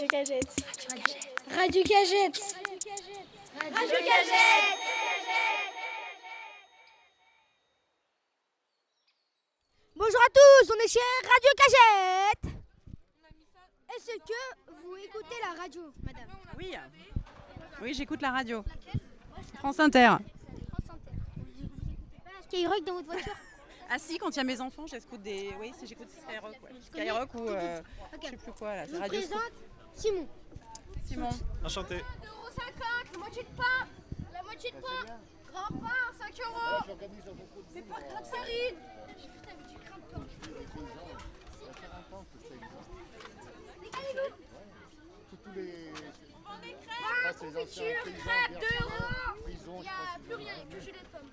Radio Cagette. Radio Cagette. Radio Cagette. Bonjour à tous, on est chez Radio Cagette. Est-ce que vous écoutez la radio, madame? Oui, oui, j'écoute la radio. France Inter. Skyrock dans votre voiture? Ah si, quand il y a mes enfants, j'écoute des... Oui, j'écoute Skyrock. Ouais. Skyrock ou je sais plus quoi là. Je vous Radio présente Simon. Simon. Enchanté. 2,50 €, la moitié de pain. La moitié de pain. Grand pain, 5 €. Mais pas de grains de farine. Putain, mais tu crains pas. Tous les... Pain, confiture, crêpes, 2 €. Il n'y a plus rien, il n'y a que gelée de pommes.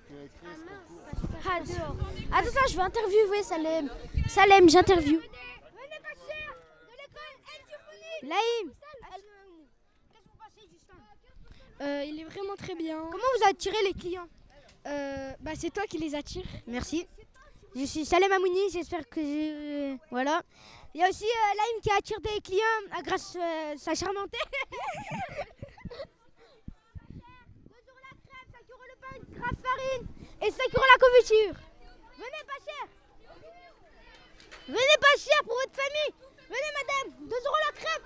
Ah, dehors. Attends, ça, je vais interviewer Salem. Salem, j'interview. Venez pas cher de l'école El Laïm. Qu'est-ce que vous pensez du stand? Il est vraiment très bien. Comment vous attirez les clients? C'est toi qui les attires. Merci. Je suis Salem Amouni, j'espère que voilà. Il y a aussi Laïm qui attire des clients grâce à sa charmanté. 2 € la crêpe, 5 € le pain, une grappe de farine et 5 € la confiture. Venez pas cher. Venez pas cher pour votre famille. Venez madame, 2 € la crêpe,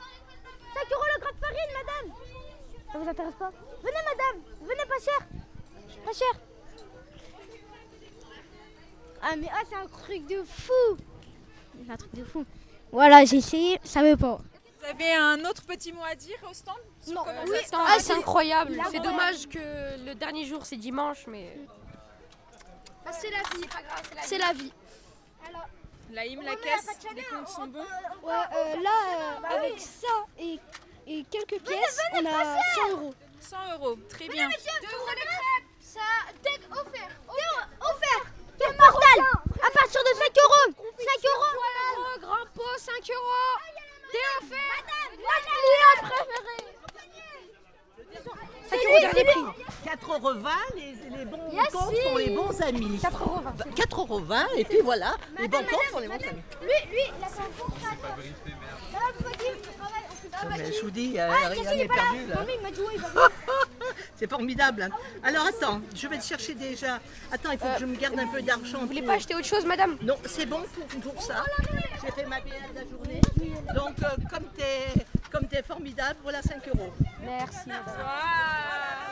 5 € le grappe de farine madame. Ça vous intéresse pas? Venez madame, venez pas cher. Pas cher. Ah mais c'est un truc de fou. C'est un truc de fou. Voilà, j'ai essayé, ça veut pas. Vous avez un autre petit mot à dire au stand? Non, Oui, Ah, c'est incroyable. la C'est vraie. dommage que le dernier jour c'est dimanche, mais C'est la vie. C'est la vie. Laïm, la caisse, les comptes sont bons. Avec ça et quelques pièces, on a 100 €. 100 €, très bien. 2 € les crêpes. Ça, deck offert. Offert. Quel mortel. À partir de 5 €. 5 €. Grand pot, 5 €. Thé offert. Ma cliente préférée. 5 € dernier prix. 4,20 €, les bons comptes sont les bons amis. 4,20 € et puis voilà, les bons comptes sont les bons amis. Lui, il a son compte. Mais je vous dis, rien n'est perdu là. Il m'a dit ouais, il va C'est formidable. Hein. Alors attends, je vais te chercher déjà. Attends, il faut que je me garde un peu d'argent. vous voulez pas acheter autre chose, madame? Non, c'est bon pour ça. J'ai fait ma BL de la journée. Donc comme t'es formidable, voilà 5 €. Merci. Voilà,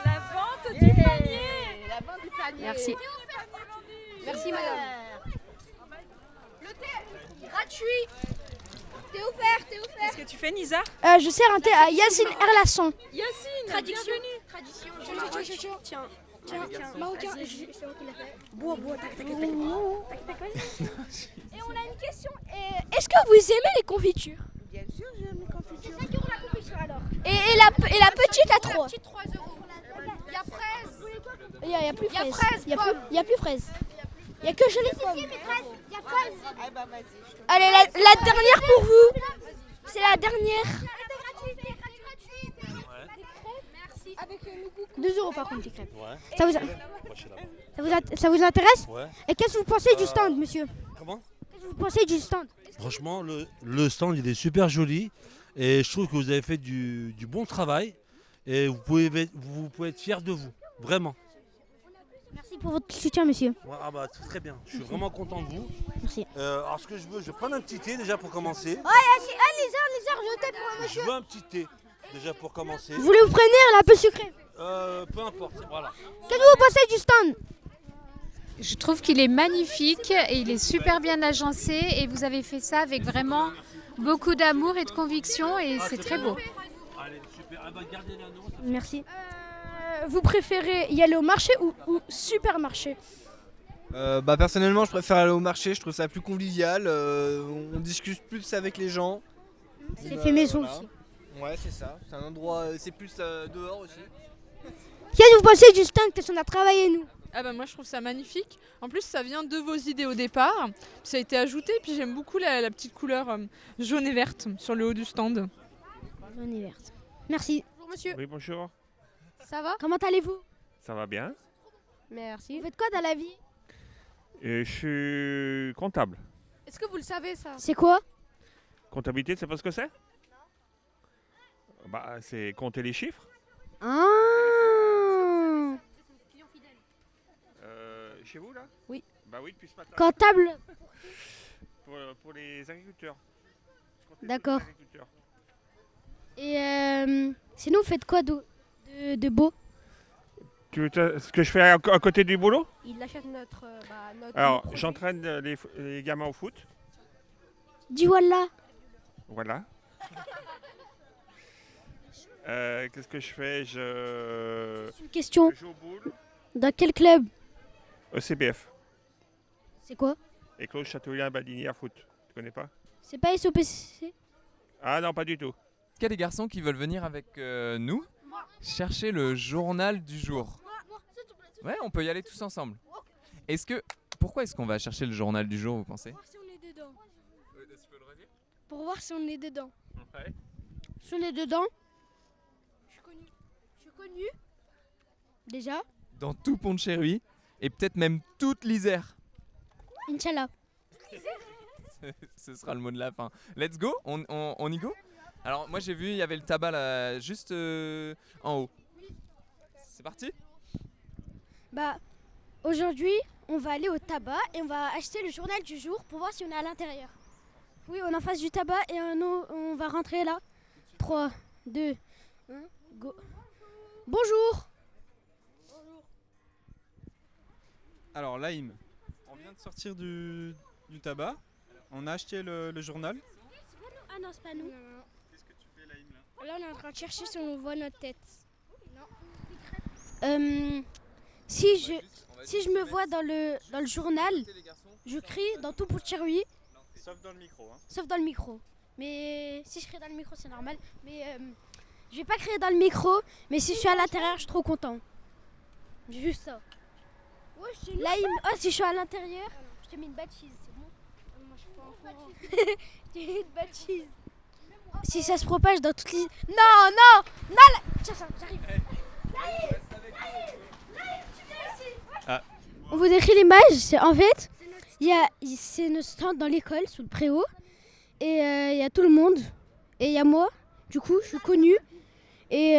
la vente du panier. La vente du panier. Merci. Merci, madame. Le thé gratuit. Thé offert, thé offert. Qu'est-ce que tu fais, Nisa? Je sers un thé à Yacine Erlasson. Yacine, Tradition. bienvenue. Tradition. Tiens. Tiens. Marocain. Bois, t'inquiète. Et on a une question. Est-ce que vous aimez les confitures? Bien sûr, j'aime les confitures. 5 € la confiture alors. Et la petite à 3. Petite 3 €. Il y a fraise. Il y a plus Il y a fraise. fraise, Il y a plus fraise. Il y a que gelée de pomme. Il y a fraise. Ah bah vas-y. Allez, la dernière pour vous. C'est la dernière. Merci. Avec 2 € par contre, les crêpes. Ouais. Ça vous, Moi, je suis là-bas. Ça vous intéresse? Ouais. Et qu'est-ce que vous pensez du stand, monsieur? Comment? Qu'est-ce que vous pensez du stand? Franchement, le stand, il est super joli. Et je trouve que vous avez fait du bon travail. Et vous pouvez être fiers de vous. Vraiment. Merci pour votre soutien, monsieur. Ouais, ah bah, très bien. Je suis vraiment content de vous. Merci. Alors, ce que je veux, je vais prendre un petit thé déjà pour commencer. les heures, je t'ai pour un Je veux un petit thé déjà pour commencer. Vous voulez vous prévenir, elle est un peu sucrée. Peu importe, voilà. Qu'est-ce que vous pensez du stand? Je trouve qu'il est magnifique et il est super bien agencé et vous avez fait ça avec vraiment beaucoup d'amour et de conviction et c'est très beau. Allez, super. Ah bah, gardez l'anneau. Merci. Vous préférez y aller au marché ou supermarché? Personnellement, je préfère aller au marché, je trouve ça plus convivial, on discute plus avec les gens. C'est fait maison aussi. Ouais, c'est ça, c'est un endroit, c'est plus dehors aussi. Qu'est-ce que vous pensez du stand? Qu'est-ce qu'on a travaillé, nous? Ah bah moi je trouve ça magnifique. En plus ça vient de vos idées au départ. Ça a été ajouté puis j'aime beaucoup la petite couleur jaune et verte sur le haut du stand. Jaune et verte. Merci. Bonjour, monsieur. Oui, bonjour. Ça va? Comment allez-vous? Ça va bien? Merci. Vous faites quoi dans la vie? Je suis comptable. Est-ce que vous le savez, ça? C'est quoi? Comptabilité, tu sais pas ce que c'est? Bah, c'est compter les chiffres. Ah. Chez vous, là? Oui. Bah oui, depuis ce matin. Comptable. Pour les agriculteurs. Je comptais D'accord. pour les agriculteurs. Et sinon, vous faites quoi de beau? Ce que je fais à côté du boulot? Il achète notre. Alors, produit. j'entraîne les gamins au foot. Dis voilà. Voilà. Qu'est-ce que je fais? Une question. Je joue au boule. Dans quel club? Au CBF. C'est quoi? Éclos Châteaulien Badinière Foot. Tu connais pas? C'est pas SOPC? Ah non, pas du tout. Est-ce qu'il y a des garçons qui veulent venir avec nous chercher le journal du jour? Ouais, on peut y aller tous ensemble. Pourquoi est-ce qu'on va chercher le journal du jour, vous pensez? Pour voir si on est dedans. Pour voir si on est dedans. Ouais. Si on est dedans? Je suis connu. Déjà. Dans tout Pont-de-Chéruy et peut-être même toute l'Isère. Inch'Allah. Ce sera le mot de la fin. Let's go, on y go? Alors moi j'ai vu, il y avait le tabac là, juste en haut. C'est parti? Bah, aujourd'hui, on va aller au tabac et on va acheter le journal du jour pour voir si on est à l'intérieur. Oui, on est en face du tabac et on va rentrer là. 3, 2, 1, go. Bonjour. Alors Laïm, on vient de sortir du tabac, on a acheté le journal. Ah non, c'est pas nous. Qu'est-ce que tu fais Laïm là? Là, on est en train de chercher si on voit notre tête. Si je me vois dans le journal, je crie dans tout Pont-de-Chéruy. Sauf dans le micro. Hein. Sauf dans le micro. Mais si je crie dans le micro, c'est normal. Mais je vais pas crier dans le micro, mais si je suis à l'intérieur, je suis trop content. Juste ça. Ouais, Laïm, oh, si je suis à l'intérieur, je te mets une bâtisse, c'est bon? Moi, je suis pas en courant. Je te mets une bâtisse. Si ça se propage dans toutes les... Non, tiens ça, j'arrive. On vous décrit l'image, c'est en fait, c'est notre stand dans l'école, sous le préau, et il y a tout le monde, et il y a moi, du coup, je suis connue, et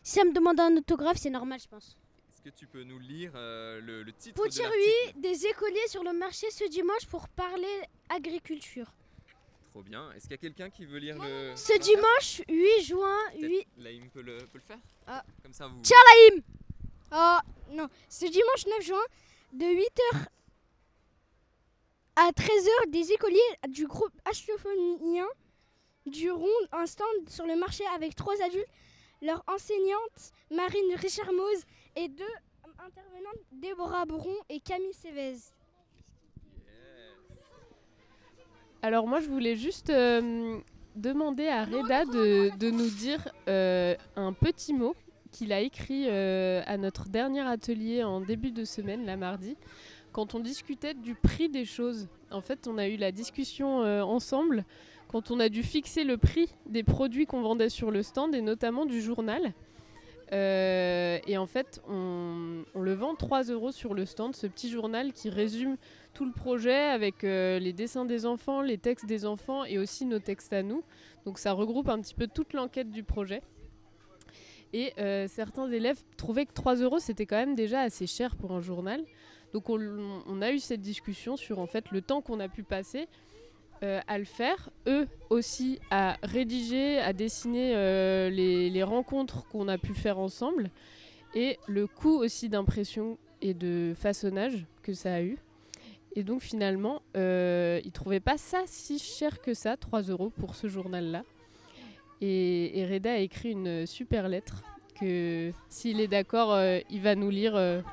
si ça me demande un autographe, c'est normal, je pense. Est-ce que tu peux nous lire le titre de Pont-de-Chéruy, l'article? des écoliers sur le marché ce dimanche pour parler agriculture. Trop bien. Est-ce qu'il y a quelqu'un qui veut lire le... Ce dimanche 8 juin, Peut-être 8... Laïm peut le faire. Ah. Comme ça vous... Tiens Laïm. Ah, non. Ce dimanche 9 juin, de 8h à 13h, des écoliers du groupe astrophonien dureront un stand sur le marché avec 3 adultes, leur enseignante Marine Richard-Mose et 2 intervenantes, Déborah Boron et Camille Sévez. Alors moi je voulais juste demander à Reda de nous dire un petit mot qu'il a écrit à notre dernier atelier en début de semaine, la mardi, quand on discutait du prix des choses. En fait, on a eu la discussion ensemble quand on a dû fixer le prix des produits qu'on vendait sur le stand et notamment du journal. Et en fait, on le vend 3 € sur le stand, ce petit journal qui résume tout le projet avec les dessins des enfants, les textes des enfants et aussi nos textes à nous. Donc ça regroupe un petit peu toute l'enquête du projet. Et certains élèves trouvaient que 3 € c'était quand même déjà assez cher pour un journal. Donc on a eu cette discussion sur en fait le temps qu'on a pu passer à le faire, eux aussi à rédiger, à dessiner les rencontres qu'on a pu faire ensemble et le coût aussi d'impression et de façonnage que ça a eu. Et donc finalement, ils ne trouvaient pas ça si cher que ça, 3 € pour ce journal-là. Et Reda a écrit une super lettre que s'il est d'accord, il va nous lire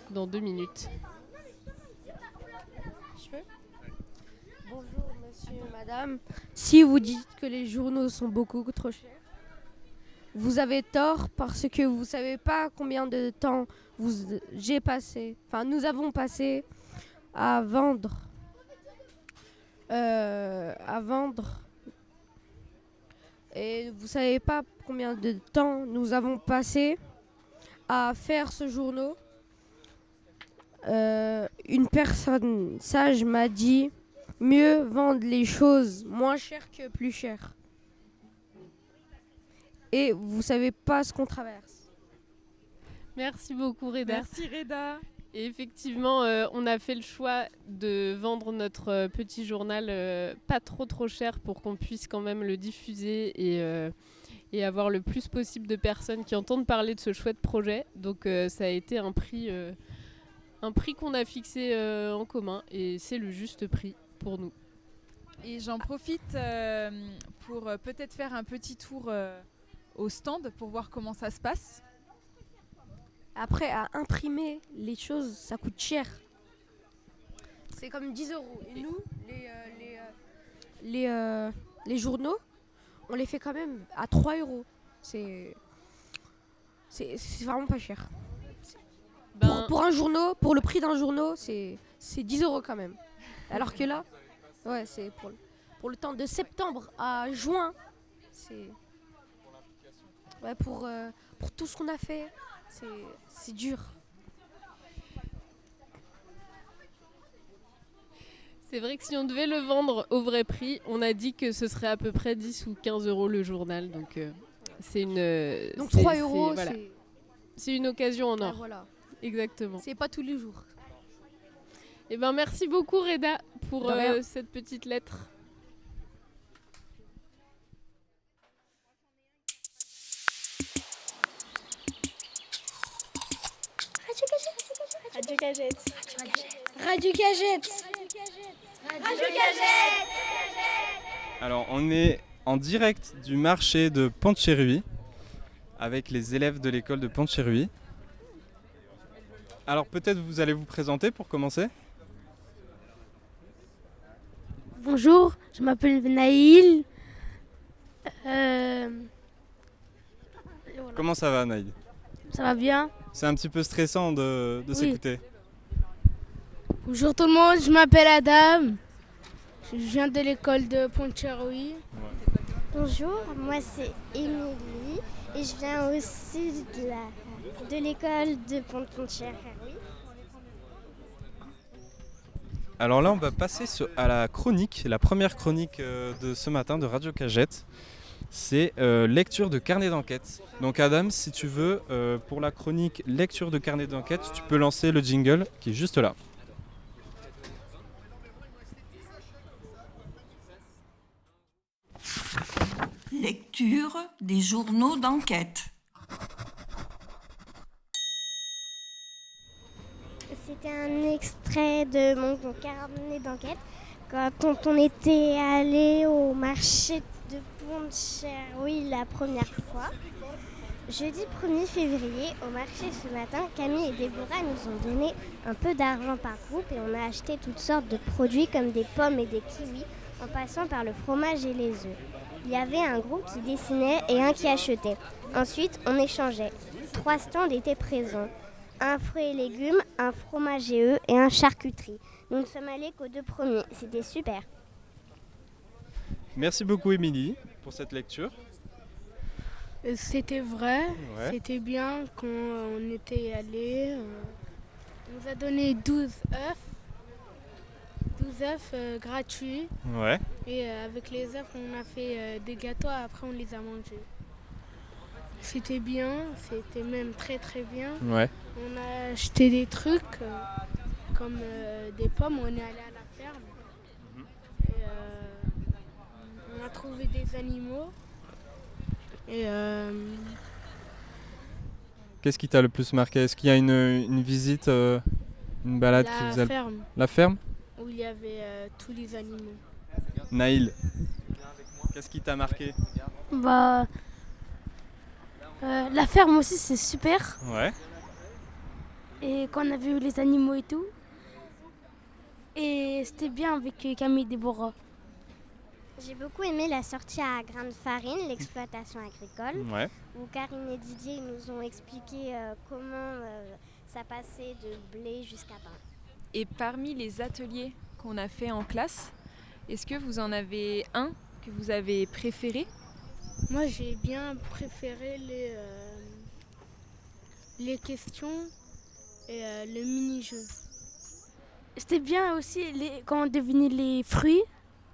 dans 2 minutes. Je peux ? Bonjour monsieur et madame. Si vous dites que les journaux sont beaucoup trop chers, vous avez tort parce que vous ne savez pas combien de temps nous avons passé à vendre. Et vous savez pas combien de temps nous avons passé à faire ce journal. Une personne sage m'a dit mieux vendre les choses moins cher que plus cher. et vous savez pas ce qu'on traverse. Merci beaucoup Reda. Merci Reda. Et effectivement, on a fait le choix de vendre notre petit journal pas trop cher pour qu'on puisse quand même le diffuser et avoir le plus possible de personnes qui entendent parler de ce chouette projet. Donc ça a été un prix qu'on a fixé en commun et c'est le juste prix pour nous. Et j'en profite pour peut-être faire un petit tour au stand pour voir comment ça se passe. Après, à imprimer les choses, ça coûte cher. C'est comme 10 €. Et nous, les journaux, on les fait quand même à 3 €. C'est vraiment pas cher. Pour un journal, pour le prix d'un journal, c'est 10 € quand même. Alors que là, ouais, c'est pour le temps de septembre à juin, c'est ouais, pour tout ce qu'on a fait, c'est dur. C'est vrai que si on devait le vendre au vrai prix, on a dit que ce serait à peu près 10 ou 15 € le journal. Donc c'est une. Donc 3 €, voilà. c'est. C'est une occasion en or. Voilà. Exactement. C'est pas tous les jours. Eh ben merci beaucoup Reda pour De rien. cette petite lettre. Radio Cagette. Radio Cagette. Radio Cagette. Alors, on est en direct du marché de Pont-de-Chéruy avec les élèves de l'école de Pont-de-Chéruy. Alors, peut-être vous allez vous présenter pour commencer. Bonjour, je m'appelle Naïl. Comment ça va, Naïd? Ça va bien? C'est un petit peu stressant de Oui. s'écouter. Bonjour tout le monde, je m'appelle Adam. Je viens de l'école de Pont-de-Chéruy. Bonjour, moi c'est Émilie et je viens aussi de l'école de Pont-de-Chéruy. Alors là, on va passer à la chronique, la première chronique de ce matin de Radio Cagette. C'est lecture de carnet d'enquête. Donc Adam, si tu veux, pour la chronique lecture de carnet d'enquête, tu peux lancer le jingle qui est juste là. Lecture des journaux d'enquête. C'était un extrait de mon carnet d'enquête quand on était allé au marché de Pont-de-Chéruy la première fois. Jeudi 1er février, au marché ce matin, Camille et Déborah nous ont donné un peu d'argent par groupe et on a acheté toutes sortes de produits comme des pommes et des kiwis en passant par le fromage et les œufs. Il y avait un groupe qui dessinait et un qui achetait. Ensuite, on échangeait. 3 stands étaient présents. Un fruits et légumes, un fromage et œufs et un charcuterie. Nous ne sommes allés qu'aux 2 premiers. C'était super. Merci beaucoup, Émilie, pour cette lecture. C'était vrai, Ouais. c'était bien quand on était allé. On nous a donné 12 œufs gratuits. Ouais. Et avec les œufs, on a fait des gâteaux, après on les a mangés. C'était bien, c'était même très très bien. Ouais. On a acheté des trucs comme des pommes, on est allé à la ferme. Et, on a trouvé des animaux. Et Qu'est-ce qui t'a le plus marqué? Est-ce qu'il y a une visite, une balade qui vous a... ferme. La ferme? Où il y avait tous les animaux. Naïl, qu'est-ce qui t'a marqué? Bah, la ferme aussi c'est super. Ouais. Et quand on a vu les animaux et tout. Et c'était bien avec Camille et Déborah. J'ai beaucoup aimé la sortie à grains de farine, l'exploitation agricole, Ouais. où Karine et Didier nous ont expliqué comment ça passait de blé jusqu'à pain. Et parmi les ateliers qu'on a fait en classe, est-ce que vous en avez un que vous avez préféré? Moi j'ai bien préféré les questions et le mini-jeu. C'était bien aussi quand on devinait les fruits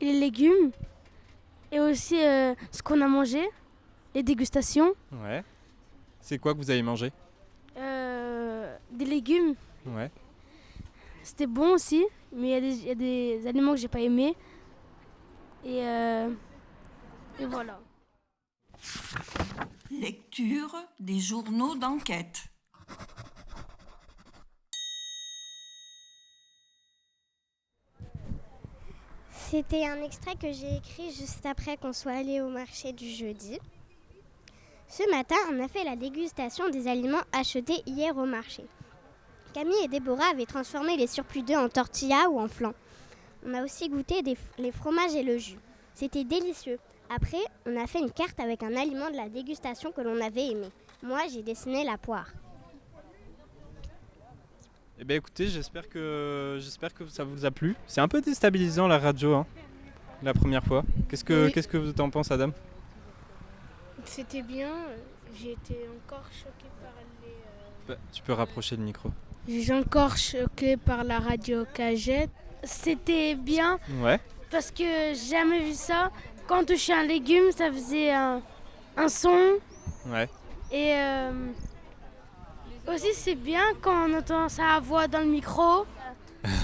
et les légumes. Et aussi ce qu'on a mangé. les dégustations. Ouais. C'est quoi que vous avez mangé? Des légumes. Ouais. C'était bon aussi, mais il y a des aliments que j'ai pas aimés. Et voilà. Lecture des journaux d'enquête. C'était un extrait que j'ai écrit juste après qu'on soit allé au marché du jeudi. Ce matin, on a fait la dégustation des aliments achetés hier au marché. Camille et Déborah avaient transformé les surplus d'œufs en tortillas ou en flan. On a aussi goûté les fromages et le jus. C'était délicieux. Après, on a fait une carte avec un aliment de la dégustation que l'on avait aimé. Moi, j'ai dessiné la poire. Eh bien écoutez, j'espère que ça vous a plu. C'est un peu déstabilisant la radio, hein, la première fois. Qu'est-ce que vous en pensez, Adam? C'était bien, j'ai été encore choquée par les... Tu peux rapprocher le micro. J'ai encore choquée par la radio Cagette. C'était bien Ouais. parce que j'ai jamais vu ça. Quand on touchait un légume, ça faisait un son. Ouais. Et aussi, c'est bien quand on entend sa voix dans le micro.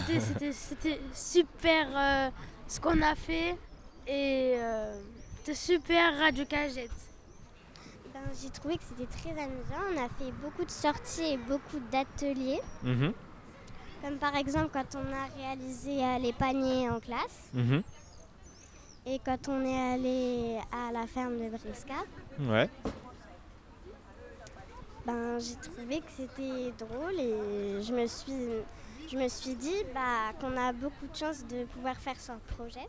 C'était super ce qu'on a fait. Et c'était super Radio Cagette. J'ai trouvé que c'était très amusant. On a fait beaucoup de sorties et beaucoup d'ateliers. Mhm. Comme par exemple quand on a réalisé les paniers en classe. Mhm. Et quand on est allé à la ferme de Brisca. Ouais. J'ai trouvé que c'était drôle et je me suis dit qu'on a beaucoup de chance de pouvoir faire ce projet.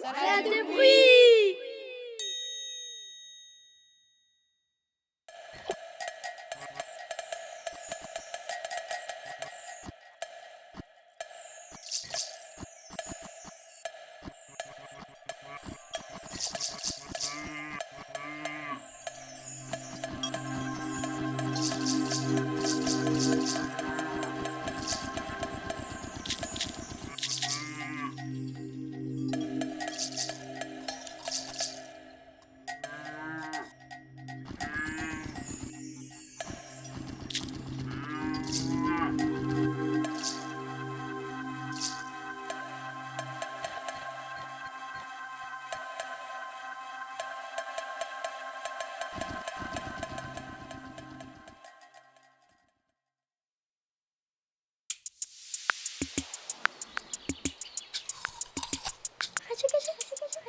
Salade de bruit.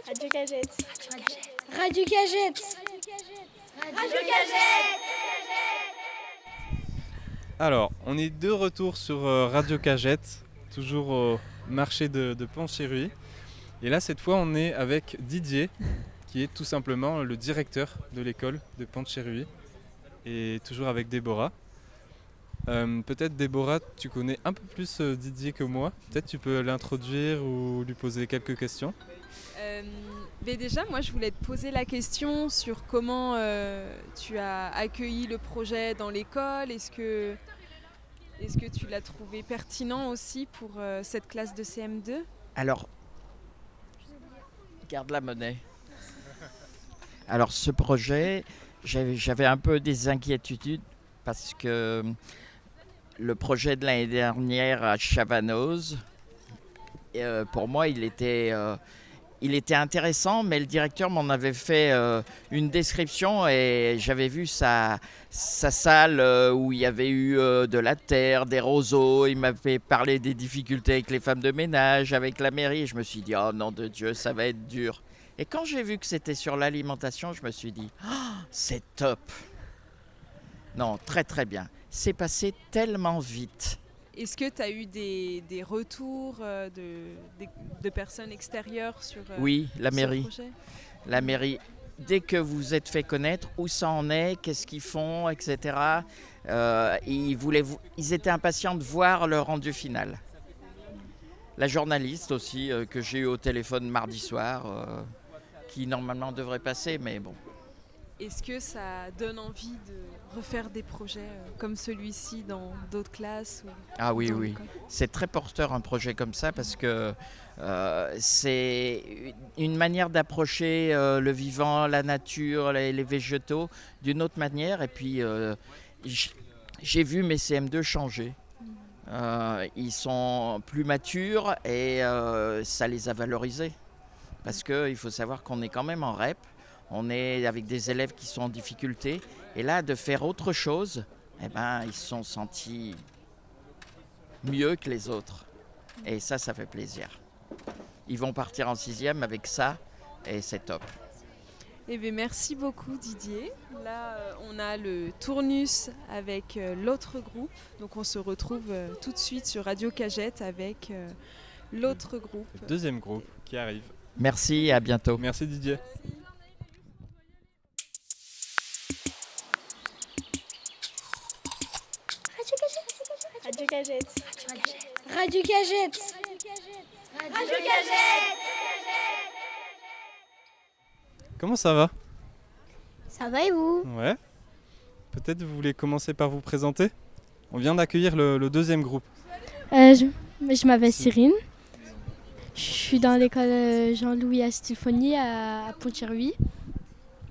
Radio Cagette. Radio Cagette. Radio Cagette. Alors, on est de retour sur Radio Cagette, toujours au marché de Pont-Chéruy. Et là, cette fois, on est avec Didier, qui est tout simplement le directeur de l'école de Pont-Chéruy, et toujours avec Déborah. Peut-être Déborah, tu connais un peu plus Didier que moi. Peut-être tu peux l'introduire ou lui poser quelques questions. Mais déjà, moi, je voulais te poser la question sur comment tu as accueilli le projet dans l'école. Est-ce que tu l'as trouvé pertinent aussi pour cette classe de CM2 ? Alors, garde la monnaie. Alors, ce projet, j'avais un peu des inquiétudes parce que le projet de l'année dernière à Chavanoz, pour moi, il était intéressant, mais le directeur m'en avait fait une description et j'avais vu sa salle où il y avait eu de la terre, des roseaux. Il m'avait parlé des difficultés avec les femmes de ménage, avec la mairie. Je me suis dit, oh nom de Dieu, ça va être dur. Et quand j'ai vu que c'était sur l'alimentation, je me suis dit, oh, c'est top. Non, très très bien. C'est passé tellement vite. Est-ce que tu as eu des retours de personnes extérieures sur Oui, la mairie. ce projet ? La mairie, dès que vous êtes fait connaître, où ça en est, qu'est-ce qu'ils font, etc. Ils étaient impatients de voir le rendu final. La journaliste aussi, que j'ai eu au téléphone mardi soir, qui normalement devrait passer, mais bon. Est-ce que ça donne envie refaire des projets comme celui-ci dans d'autres classes Ah oui, dans oui. l'école. C'est très porteur un projet comme ça parce que c'est une manière d'approcher le vivant, la nature, les végétaux d'une autre manière. Et puis j'ai vu mes CM2 changer. Ils sont plus matures et ça les a valorisés. Parce qu'il faut savoir qu'on est quand même en REP, on est avec des élèves qui sont en difficulté. Et là, de faire autre chose, eh ben, ils se sont sentis mieux que les autres. Et ça fait plaisir. Ils vont partir en 6e avec ça et c'est top. Eh bien, merci beaucoup Didier. Là, on a le tournus avec l'autre groupe. Donc on se retrouve tout de suite sur Radio Cagette avec l'autre groupe. Le deuxième groupe qui arrive. Merci et à bientôt. Merci Didier. Radio Cagette. Radio Cagette. Radio Cagette. Comment ça va? Ça va et vous? Ouais. Peut-être vous voulez commencer par vous présenter? On vient d'accueillir le deuxième groupe. Je m'appelle Cyrine. Je suis dans l'école Jean-Louis Astolfoni à Pont-Cherry,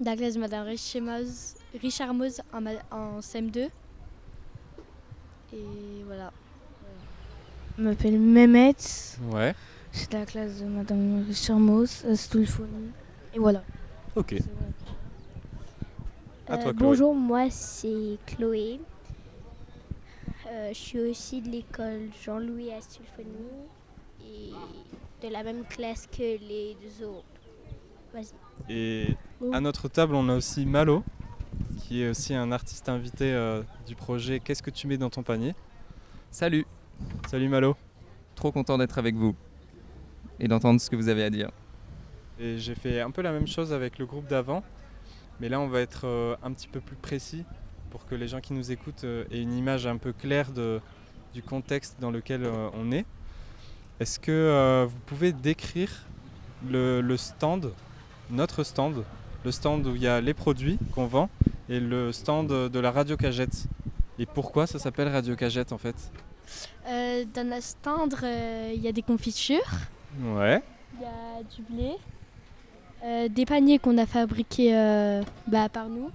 dans la classe de Madame Richard Mose en CM2. Et voilà. Je m'appelle Mehmet. Ouais. Je suis dans la classe de Madame Richard Mose Astolfoni. Et voilà. Ok. À toi, Chloé. Bonjour, moi c'est Chloé. Je suis aussi de l'école Jean-Louis Astolfoni et de la même classe que les deux autres. Vas-y. Et à notre table, on a aussi Malo, qui est aussi un artiste invité du projet Qu'est-ce que tu mets dans ton panier? Salut. Salut Malo. Trop content d'être avec vous et d'entendre ce que vous avez à dire. Et j'ai fait un peu la même chose avec le groupe d'avant, mais là on va être un petit peu plus précis pour que les gens qui nous écoutent aient une image un peu claire du contexte dans lequel on est. Est-ce que vous pouvez décrire le stand, notre stand, le stand où il y a les produits qu'on vend et le stand de la Radio Cagette? Et pourquoi ça s'appelle Radio Cagette en fait? Dans notre stand, il y a des confitures. Ouais. Il y a du blé. Des paniers qu'on a fabriqués par nous.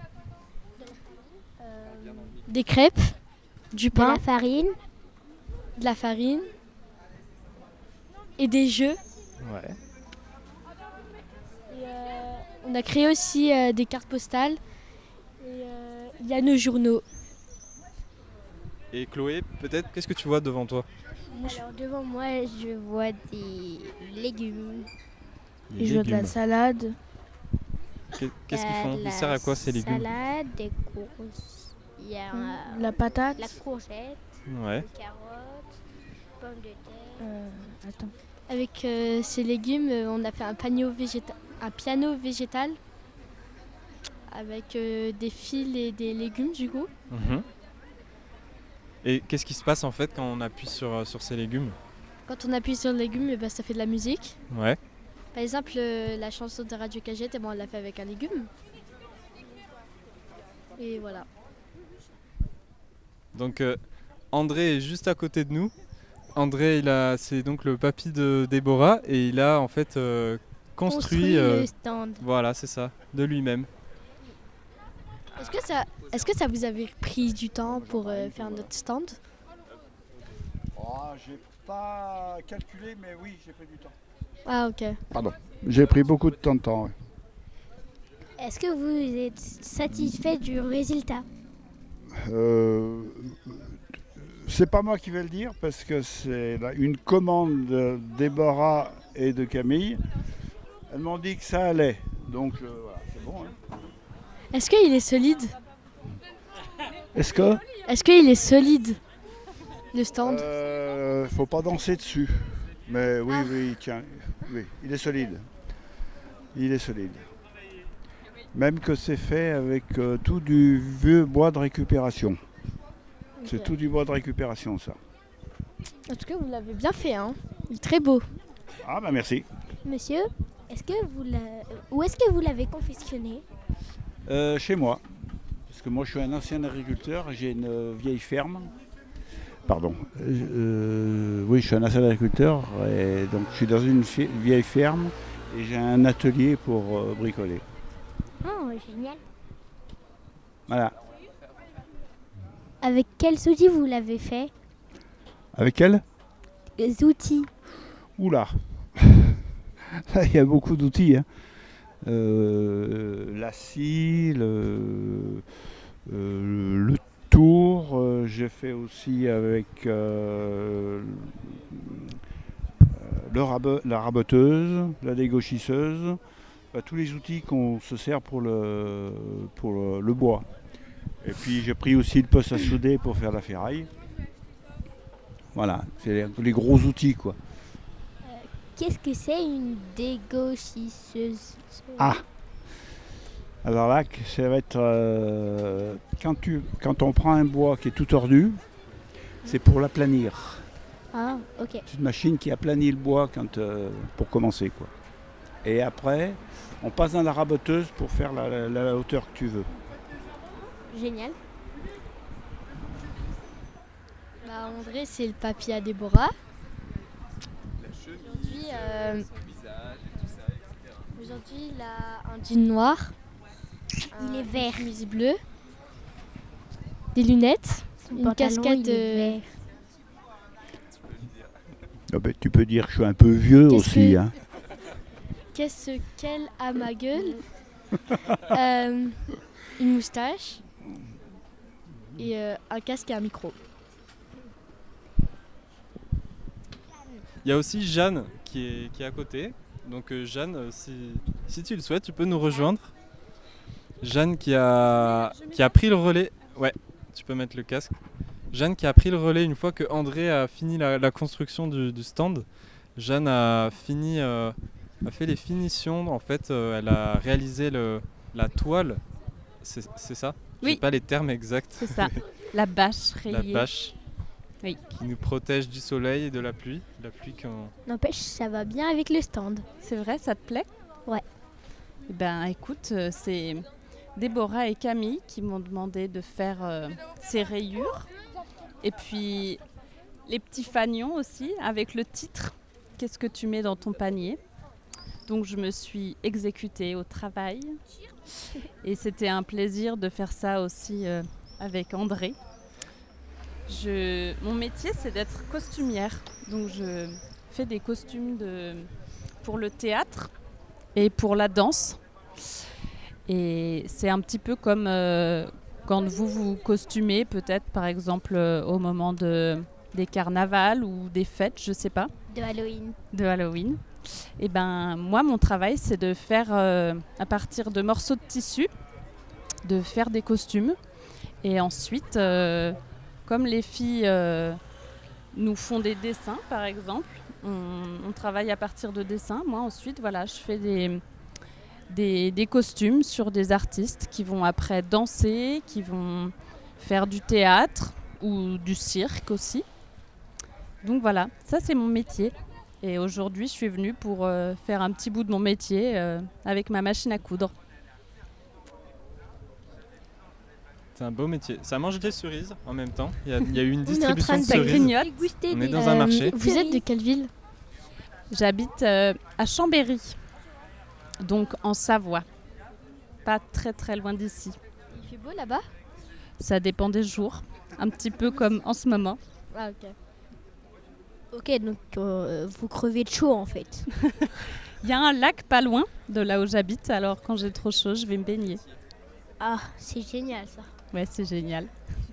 Des crêpes. Du pain. De la farine. Et des jeux. Ouais. Et, on a créé aussi des cartes postales. Et il y a nos journaux. Et Chloé, peut-être, qu'est-ce que tu vois devant toi? Alors devant moi, je vois des légumes. Je vois de la salade. Qu'est-ce qu'ils font? Ils servent à quoi ces légumes? Salade, des courges. Il y a la patate. la courgette. Ouais. Des carottes, pommes de terre. Attends. Avec ces légumes, on a fait un piano végétal avec des fils et des légumes du coup. Mhm. Et qu'est-ce qui se passe en fait quand on appuie sur ces légumes? Quand on appuie sur le légume, ça fait de la musique. Ouais. Par exemple, la chanson de Radio Cagette, on l'a fait avec un légume. Et voilà. Donc André est juste à côté de nous. André, c'est donc le papy de Déborah et il a en fait construit le stand. Voilà, c'est ça, de lui-même. Est-ce que ça vous avait pris du temps pour faire notre stand? J'ai pas calculé, mais oui, j'ai pris du temps. Ah ok. Pardon. J'ai pris beaucoup de temps. Ouais. Est-ce que vous êtes satisfait du résultat? C'est pas moi qui vais le dire parce que c'est une commande de Déborah et de Camille. Elles m'ont dit que ça allait, donc voilà, c'est bon. Hein. Est-ce qu'il est solide? Est-ce que? Est-ce qu'il est solide, le stand? Faut pas danser dessus. Mais oui, tiens, oui, il est solide. Il est solide. Même que c'est fait avec tout du vieux bois de récupération. Okay. C'est tout du bois de récupération, ça. En tout cas, vous l'avez bien fait, hein. Il est très beau. Ah bah merci. Monsieur, où est-ce que vous l'avez confectionné? Chez moi. Parce que moi je suis un ancien agriculteur, j'ai une vieille ferme. Pardon. Oui, je suis un ancien agriculteur et donc je suis dans une vieille ferme et j'ai un atelier pour bricoler. Oh, génial. Voilà. Avec quels outils vous l'avez fait? Avec quels outils? Oula. Là, il y a beaucoup d'outils. Hein. La scie, le tour, j'ai fait aussi avec la raboteuse, la dégauchisseuse, tous les outils qu'on se sert pour le bois. Et puis j'ai pris aussi le poste à souder pour faire la ferraille. Voilà, c'est les gros outils quoi. Qu'est-ce que c'est une dégauchisseuse? Ah! Alors là, ça va être quand on prend un bois qui est tout tordu, c'est pour l'aplanir. Ah, ok. C'est une machine qui aplanit le bois pour commencer quoi. Et après, on passe dans la raboteuse pour faire la hauteur que tu veux. Génial. Bah, André, c'est le papy à Déborah. Aujourd'hui, il a un jean noir. Il est vert. Une chemise bleue. Des lunettes. Son une pantalon, casquette. il est vert. Ah ben, tu peux dire que je suis un peu vieux aussi. Hein. Qu'est-ce qu'elle a ma gueule? Une moustache. Et un casque et un micro. Il y a aussi Jeanne qui est à côté. Donc Jeanne, si tu le souhaites, tu peux nous rejoindre. Jeanne qui a pris le relais. Ouais, tu peux mettre le casque. Jeanne qui a pris le relais une fois que André a fini la construction du stand. Jeanne a fait les finitions. En fait, elle a réalisé la toile. C'est ça? Oui. J'ai pas les termes exacts. C'est ça. La bâche rayée. La bâche. Oui. Qui nous protège du soleil et de la pluie. La pluie N'empêche, ça va bien avec le stand. C'est vrai, ça te plaît? Ouais. Eh ben, écoute, c'est Déborah et Camille qui m'ont demandé de faire ces rayures. Et puis, les petits fanions aussi, avec le titre « Qu'est-ce que tu mets dans ton panier ?» Donc, je me suis exécutée au travail. Et c'était un plaisir de faire ça aussi avec André. Mon métier, c'est d'être costumière. Donc, je fais des costumes pour le théâtre et pour la danse. Et c'est un petit peu comme quand vous vous costumez, peut-être par exemple au moment des carnavals ou des fêtes, je sais pas. De Halloween. De Halloween. Et ben moi, mon travail, c'est de faire à partir de morceaux de tissu, de faire des costumes. Et ensuite, comme les filles nous font des dessins, par exemple, on travaille à partir de dessins. Moi, ensuite, voilà, je fais des costumes sur des artistes qui vont après danser, qui vont faire du théâtre ou du cirque aussi. Donc voilà, ça c'est mon métier. Et aujourd'hui, je suis venue pour faire un petit bout de mon métier avec ma machine à coudre. C'est un beau métier. Ça mange des cerises en même temps. Il y a eu une distribution de cerises. Grignote. On est dans un marché. Vous êtes de quelle ville? J'habite à Chambéry, donc en Savoie. Pas très très loin d'ici. Il fait beau là-bas? Ça dépend des jours. Un petit peu comme en ce moment. Ah, ok. Ok, donc vous crevez de chaud en fait. Il y a un lac pas loin de là où j'habite, alors quand j'ai trop chaud, je vais me baigner. Ah, c'est génial ça. Ouais, c'est génial.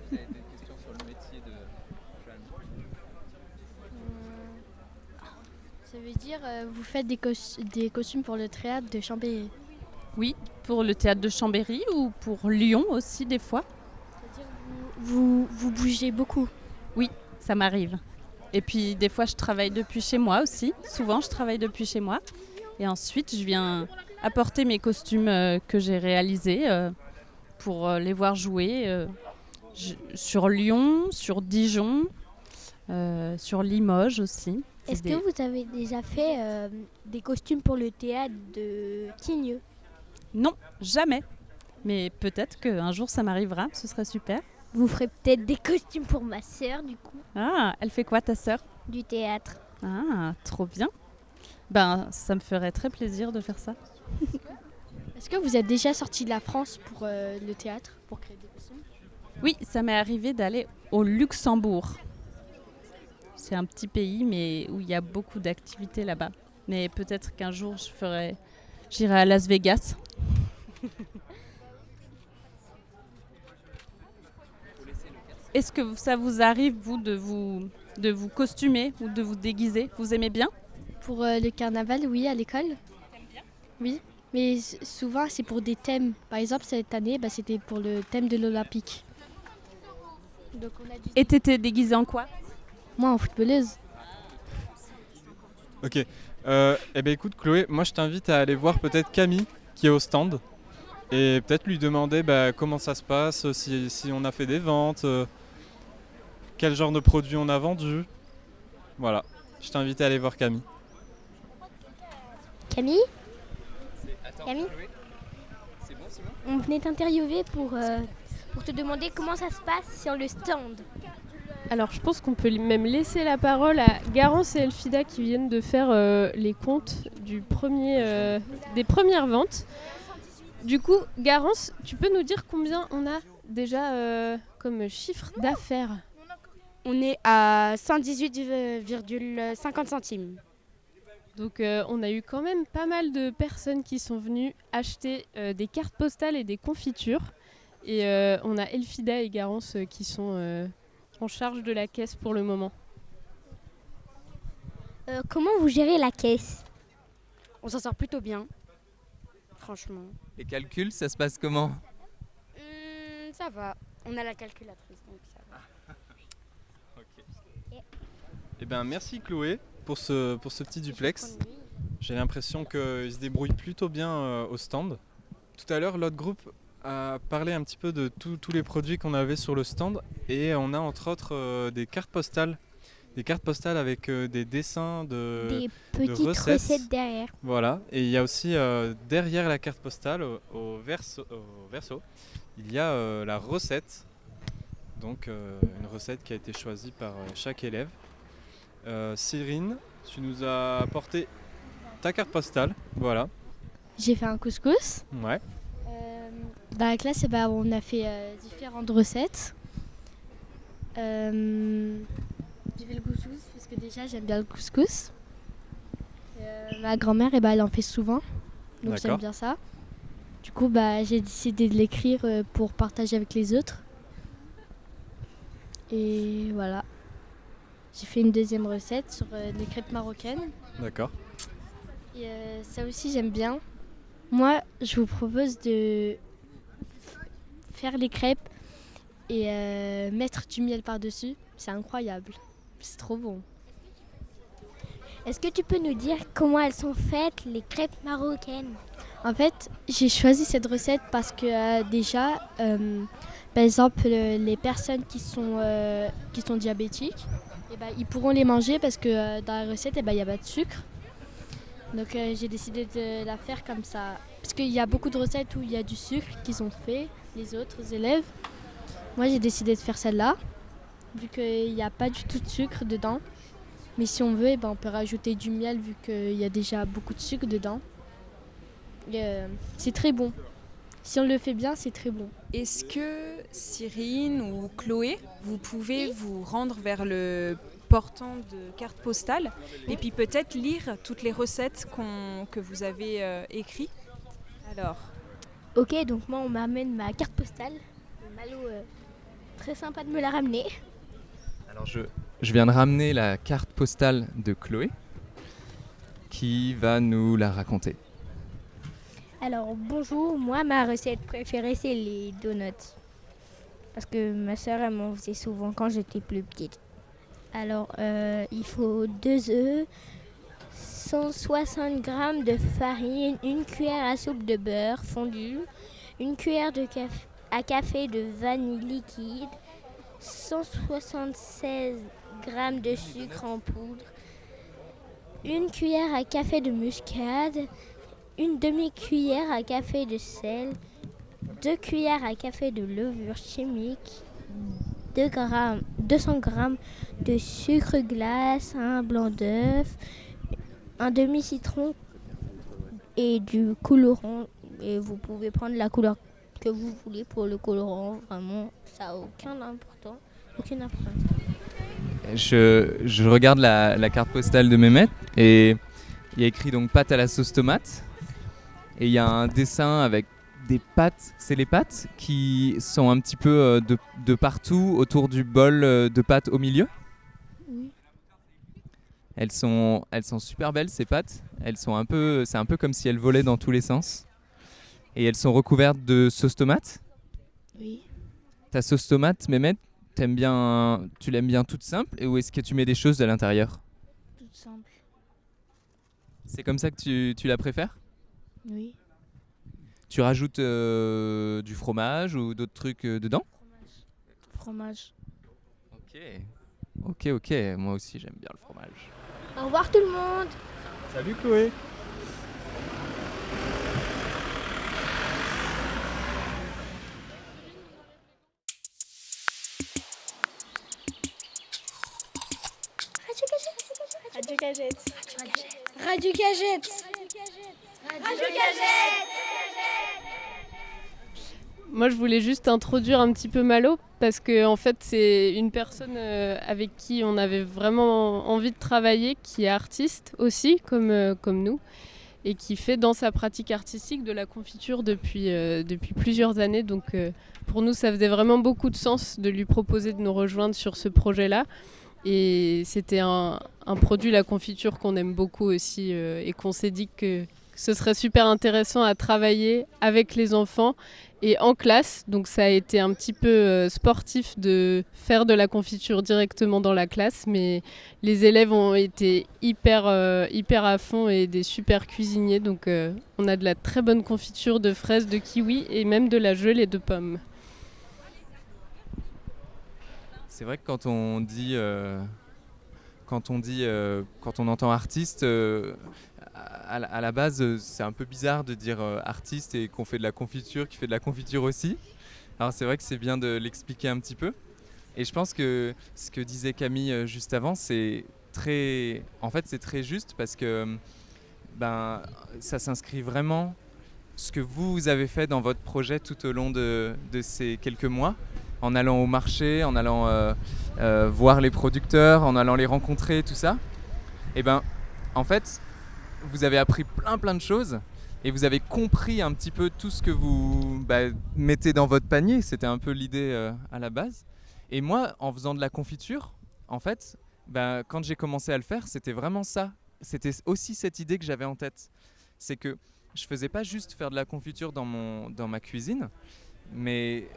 Vous avez des questions sur le métier de Jeanne? Ça veut dire vous faites des costumes pour le théâtre de Chambéry? Oui, pour le théâtre de Chambéry ou pour Lyon aussi des fois. C'est-à-dire vous bougez beaucoup? Oui, ça m'arrive. Et puis des fois je travaille depuis chez moi aussi. Souvent je travaille depuis chez moi. Et ensuite je viens apporter mes costumes que j'ai réalisés pour les voir jouer sur Lyon, sur Dijon, sur Limoges aussi. Est-ce que vous avez déjà fait des costumes pour le théâtre de Tignes? Non, jamais. Mais peut-être qu'un jour ça m'arrivera, ce serait super. Vous ferez peut-être des costumes pour ma sœur, du coup. Ah, elle fait quoi ta sœur? Du théâtre. Ah, trop bien. Ben, ça me ferait très plaisir de faire ça. Est-ce que vous êtes déjà sorti de la France pour le théâtre, pour créer des costumes? Oui, ça m'est arrivé d'aller au Luxembourg. C'est un petit pays, mais où il y a beaucoup d'activités là-bas. Mais peut-être qu'un jour, j'irai à Las Vegas. Est-ce que ça vous arrive, vous, de vous costumer ou de vous déguiser? Vous aimez bien? Pour le carnaval, oui, à l'école. Oui, mais souvent c'est pour des thèmes. Par exemple, cette année, c'était pour le thème de l'Olympique. Donc, Et t'étais déguisée en quoi? Moi, en footballeuse. Ok. Eh ben écoute Chloé, moi je t'invite à aller voir peut-être Camille qui est au stand et peut-être lui demander comment ça se passe, si on a fait des ventes, quel genre de produits on a vendu. Voilà, je t'invite à aller voir Camille. Camille? Camille? C'est bon, Simon? On venait t'interviewer pour te demander comment ça se passe sur le stand. Alors, je pense qu'on peut même laisser la parole à Garance et Elfida qui viennent de faire les comptes des premières ventes. Du coup, Garance, tu peux nous dire combien on a déjà comme chiffre d'affaires? On est à 118,50 centimes. Donc on a eu quand même pas mal de personnes qui sont venues acheter des cartes postales et des confitures. Et on a Elfida et Garance qui sont en charge de la caisse pour le moment. Comment vous gérez la caisse? On s'en sort plutôt bien, franchement. Les calculs, ça se passe comment? Ça va, on a la calculatrice, donc ça va. Eh ben merci Chloé pour ce petit duplex. J'ai l'impression qu'ils se débrouillent plutôt bien au stand. Tout à l'heure, l'autre groupe a parlé un petit peu de tous les produits qu'on avait sur le stand et on a entre autres des cartes postales. Des cartes postales avec des dessins des de petites recettes derrière. Voilà, et il y a aussi derrière la carte postale, au verso, il y a la recette. Donc une recette qui a été choisie par chaque élève. Cyrine, tu nous as apporté ta carte postale, voilà. J'ai fait un couscous. Ouais. Dans la classe, on a fait différentes recettes. J'ai fait le couscous parce que déjà j'aime bien le couscous. Ma grand-mère, elle en fait souvent, donc j'aime bien ça. Du coup, j'ai décidé de l'écrire pour partager avec les autres. Et voilà. J'ai fait une deuxième recette sur des crêpes marocaines. D'accord. Et ça aussi, j'aime bien. Moi, je vous propose de faire les crêpes et mettre du miel par-dessus. C'est incroyable. C'est trop bon. Est-ce que tu peux nous dire comment elles sont faites, les crêpes marocaines? En fait, j'ai choisi cette recette parce que déjà, par exemple, les personnes qui sont diabétiques, ils pourront les manger parce que dans la recette, il n'y a pas de sucre. Donc j'ai décidé de la faire comme ça. Parce qu'il y a beaucoup de recettes où il y a du sucre qu'ils ont fait, les autres élèves. Moi, j'ai décidé de faire celle-là, vu qu'il n'y a pas du tout de sucre dedans. Mais si on veut, on peut rajouter du miel vu qu'il y a déjà beaucoup de sucre dedans. C'est très bon. Si on le fait bien, c'est très bon. Est-ce que Cyrine ou Chloé, vous pouvez vous rendre vers le portant de cartes postales et puis peut-être lire toutes les recettes que vous avez écrites? Alors. Ok, donc moi on m'amène ma carte postale. Malo, très sympa de me la ramener. Alors je viens de ramener la carte postale de Chloé qui va nous la raconter. Alors bonjour, moi ma recette préférée c'est les donuts. Parce que ma soeur elle m'en faisait souvent quand j'étais plus petite. Alors il faut 2 œufs, 160 g de farine, une cuillère à soupe de beurre fondu, une cuillère à café de vanille liquide, 176 g de sucre en poudre, une cuillère à café de muscade, une demi-cuillère à café de sel, 2 cuillères à café de levure chimique, 200 g de sucre glace, un blanc d'œuf, un demi-citron et du colorant. Et vous pouvez prendre la couleur que vous voulez pour le colorant. Vraiment, ça n'a aucune importance. Je regarde la carte postale de Mehmet et il y a écrit donc pâte à la sauce tomate. Et il y a un dessin avec des pâtes. C'est les pâtes qui sont un petit peu de partout autour du bol de pâtes au milieu. Oui. Elles sont super belles ces pâtes. C'est un peu comme si elles volaient dans tous les sens. Et elles sont recouvertes de sauce tomate. Oui. Ta sauce tomate, Mehmet, tu l'aimes bien toute simple ou est-ce que tu mets des choses à l'intérieur? Toute simple. C'est comme ça que tu la préfères? Oui. Tu rajoutes du fromage ou d'autres trucs dedans? Fromage. Ok. Moi aussi j'aime bien le fromage. Au revoir tout le monde. Salut Chloé. Radio Cagette. Radio Cagette. Radio Cagette. Moi, je voulais juste introduire un petit peu Malo parce que en fait, c'est une personne avec qui on avait vraiment envie de travailler, qui est artiste aussi, comme nous, et qui fait dans sa pratique artistique de la confiture depuis plusieurs années. Donc, pour nous, ça faisait vraiment beaucoup de sens de lui proposer de nous rejoindre sur ce projet-là. Et c'était un produit, la confiture, qu'on aime beaucoup aussi et qu'on s'est dit que ce serait super intéressant à travailler avec les enfants et en classe. Donc ça a été un petit peu sportif de faire de la confiture directement dans la classe, mais les élèves ont été hyper à fond et des super cuisiniers. Donc on a de la très bonne confiture de fraises, de kiwi et même de la gelée de pommes. C'est vrai que quand on entend artiste, à la base, c'est un peu bizarre de dire artiste et qu'on fait de la confiture, qui fait de la confiture aussi. Alors c'est vrai que c'est bien de l'expliquer un petit peu. Et je pense que ce que disait Camille juste avant, c'est très juste parce que ça s'inscrit vraiment ce que vous avez fait dans votre projet tout au long de ces quelques mois, en allant au marché, en allant voir les producteurs, en allant les rencontrer, tout ça. Et en fait, vous avez appris plein de choses et vous avez compris un petit peu tout ce que vous mettez dans votre panier. C'était un peu l'idée à la base. Et moi, en faisant de la confiture, en fait, quand j'ai commencé à le faire, c'était vraiment ça. C'était aussi cette idée que j'avais en tête. C'est que je faisais pas juste faire de la confiture dans ma cuisine, mais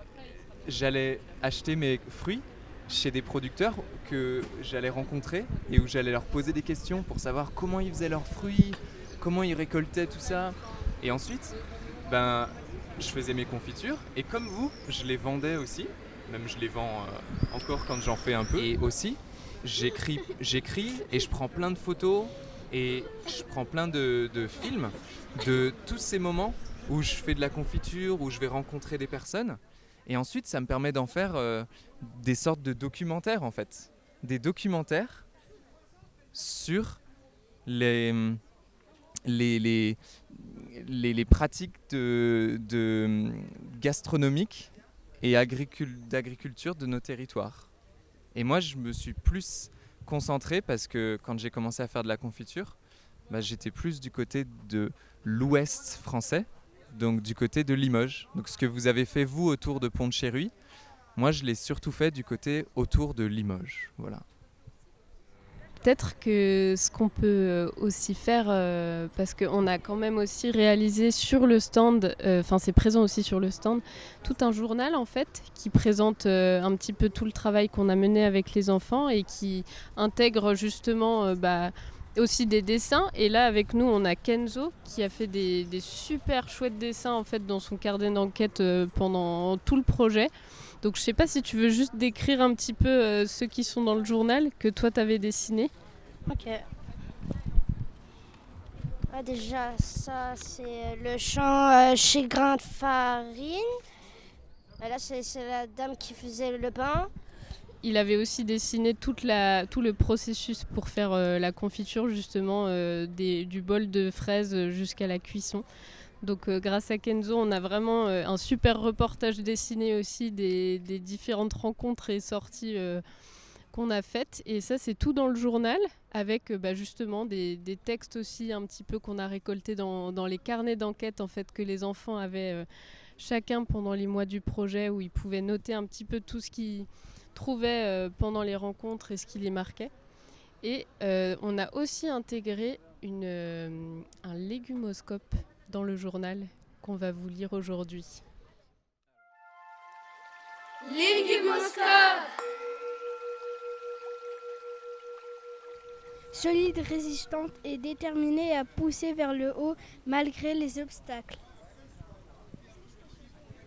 j'allais acheter mes fruits chez des producteurs que j'allais rencontrer et où j'allais leur poser des questions pour savoir comment ils faisaient leurs fruits, comment ils récoltaient tout ça. Et ensuite, je faisais mes confitures et comme vous, je les vendais aussi. Même je les vends encore quand j'en fais un peu. Et aussi, j'écris et je prends plein de photos et je prends plein de films de tous ces moments où je fais de la confiture, où je vais rencontrer des personnes. Et ensuite, ça me permet d'en faire des sortes de documentaires, en fait. Des documentaires sur les pratiques de gastronomiques et d'agriculture de nos territoires. Et moi, je me suis plus concentré parce que quand j'ai commencé à faire de la confiture, j'étais plus du côté de l'ouest français, donc du côté de Limoges. Donc ce que vous avez fait vous autour de Pont-de-Chéruy, moi je l'ai surtout fait du côté autour de Limoges. Voilà. Peut-être que ce qu'on peut aussi faire, parce qu'on a quand même aussi réalisé sur le stand, c'est présent aussi sur le stand, tout un journal en fait qui présente un petit peu tout le travail qu'on a mené avec les enfants et qui intègre justement aussi des dessins. Et là avec nous on a Kenzo qui a fait des super chouettes dessins en fait dans son carnet d'enquête pendant tout le projet. Donc je sais pas si tu veux juste décrire un petit peu ceux qui sont dans le journal que toi t'avais dessiné. Ok. Déjà ça c'est le champ chez Grain de Farine. Là, c'est la dame qui faisait le pain. Il avait aussi dessiné tout le processus pour faire la confiture, justement, du bol de fraises jusqu'à la cuisson. Donc grâce à Kenzo, on a vraiment un super reportage dessiné aussi des différentes rencontres et sorties qu'on a faites. Et ça, c'est tout dans le journal, avec justement des textes aussi un petit peu qu'on a récoltés dans les carnets d'enquête en fait, que les enfants avaient chacun pendant les mois du projet, où ils pouvaient noter un petit peu tout ce qu'ils trouvaient pendant les rencontres et ce qui les marquait. Et on a aussi intégré un légumoscope dans le journal qu'on va vous lire aujourd'hui. Légumoscope. Solide, résistante et déterminée à pousser vers le haut malgré les obstacles.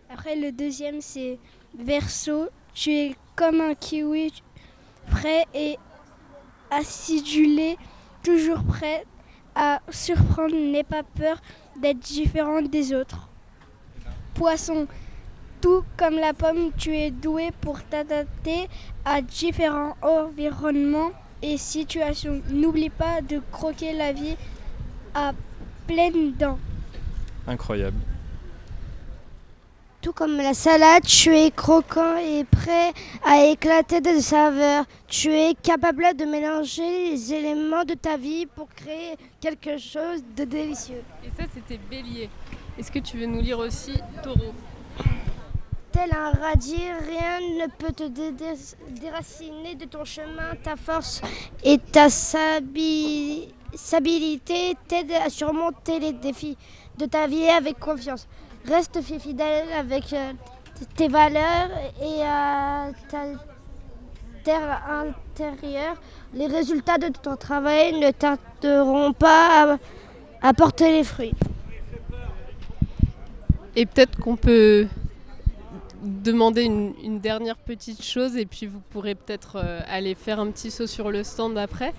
Après le deuxième, c'est Verseau. Tu es comme un kiwi, frais et acidulé, toujours prêt à surprendre, n'aie pas peur d'être différent des autres. Poisson, tout comme la pomme, tu es doué pour t'adapter à différents environnements et situations. N'oublie pas de croquer la vie à pleines dents. Incroyable. Tout comme la salade, tu es croquant et prêt à éclater de saveurs. Tu es capable de mélanger les éléments de ta vie pour créer quelque chose de délicieux. Et ça, c'était Bélier. Est-ce que tu veux nous lire aussi Taureau? Tel un radis, rien ne peut te déraciner de ton chemin. Ta force et ta stabilité t'aident à surmonter les défis de ta vie avec confiance. Reste fidèle avec tes valeurs et à ta terre intérieure. Les résultats de ton travail ne tarderont pas à porter les fruits. Et peut-être qu'on peut demander une dernière petite chose et puis vous pourrez peut-être aller faire un petit saut sur le stand après.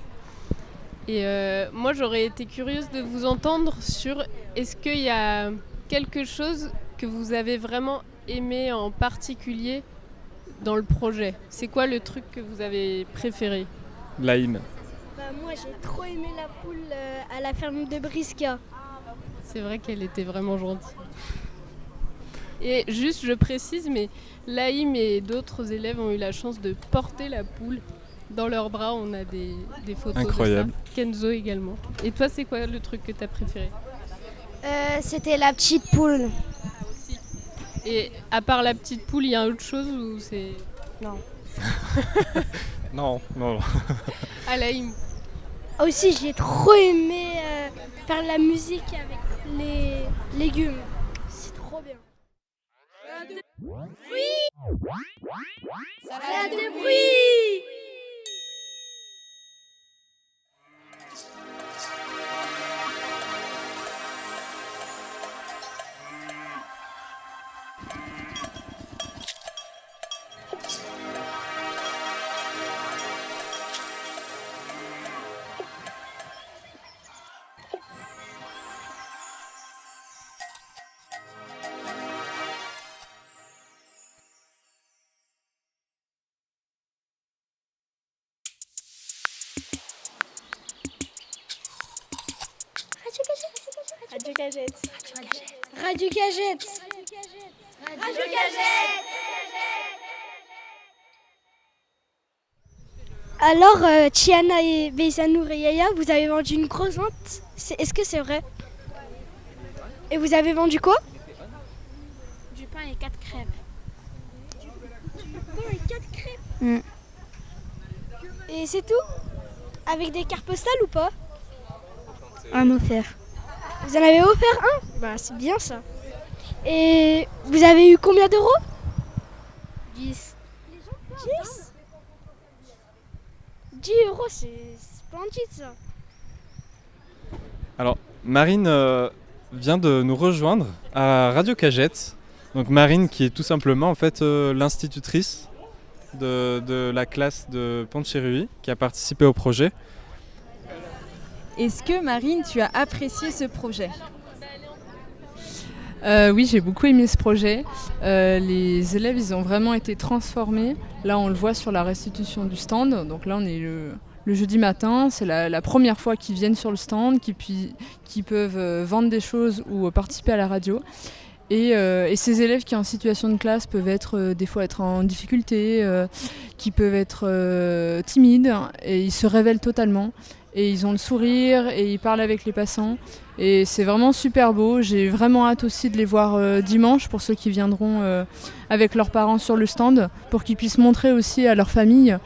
Et moi j'aurais été curieuse de vous entendre sur est-ce qu'il y a quelque chose que vous avez vraiment aimé en particulier dans le projet. C'est quoi le truc que vous avez préféré? Laïm. Moi j'ai trop aimé la poule à la ferme de Brisca. C'est vrai qu'elle était vraiment gentille. Et juste je précise, mais Laïm et d'autres élèves ont eu la chance de porter la poule dans leurs bras. On a des photos. Incroyable. De ça. Kenzo également. Et toi, c'est quoi le truc que tu as préféré? C'était la petite poule. Et à part la petite poule, il y a autre chose ou c'est... Non. Non. Alaïm. Aussi, j'ai trop aimé faire la musique avec les légumes. C'est trop bien. Salade de fruits. Radio Cagette. Radio Cagette. Radio Cagette. Alors, Tiana et Beisanour et Yaya, vous avez vendu une grosse vente. Est-ce que c'est vrai? Et vous avez vendu quoi? Du pain et 4 crêpes. Du pain et 4 crêpes. Et c'est tout? Avec des cartes postales ou pas? Un offert. Vous en avez offert un? Bah c'est bien ça. Et vous avez eu combien d'euros? 10. 10? 10 euros, c'est splendide ça. Alors, Marine vient de nous rejoindre à Radio Cagette. Donc Marine qui est tout simplement en fait l'institutrice de la classe de Pont-de-Chéruy qui a participé au projet. Est-ce que Marine, tu as apprécié ce projet? Oui, j'ai beaucoup aimé ce projet. Les élèves, ils ont vraiment été transformés. Là, on le voit sur la restitution du stand. Donc là, on est le jeudi matin. C'est la première fois qu'ils viennent sur le stand, qu'ils peuvent vendre des choses ou participer à la radio. Et ces élèves qui, en situation de classe, peuvent être des fois être en difficulté, qui peuvent être timides, et ils se révèlent totalement. Et ils ont le sourire et ils parlent avec les passants. Et c'est vraiment super beau. J'ai vraiment hâte aussi de les voir dimanche pour ceux qui viendront avec leurs parents sur le stand, pour qu'ils puissent montrer aussi à leur famille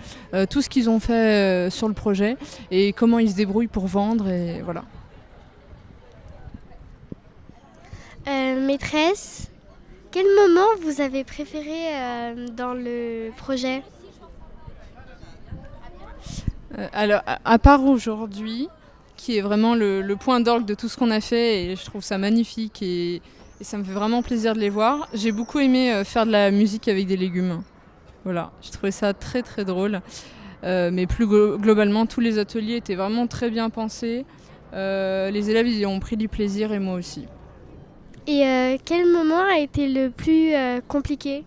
tout ce qu'ils ont fait sur le projet et comment ils se débrouillent pour vendre. Et voilà. Maîtresse, quel moment vous avez préféré dans le projet ? Alors, à part aujourd'hui, qui est vraiment le point d'orgue de tout ce qu'on a fait, et je trouve ça magnifique et ça me fait vraiment plaisir de les voir, j'ai beaucoup aimé faire de la musique avec des légumes. Voilà, j'ai trouvé ça très très drôle. Mais plus globalement, tous les ateliers étaient vraiment très bien pensés. Les élèves ils ont pris du plaisir et moi aussi. Et quel moment a été le plus compliqué ?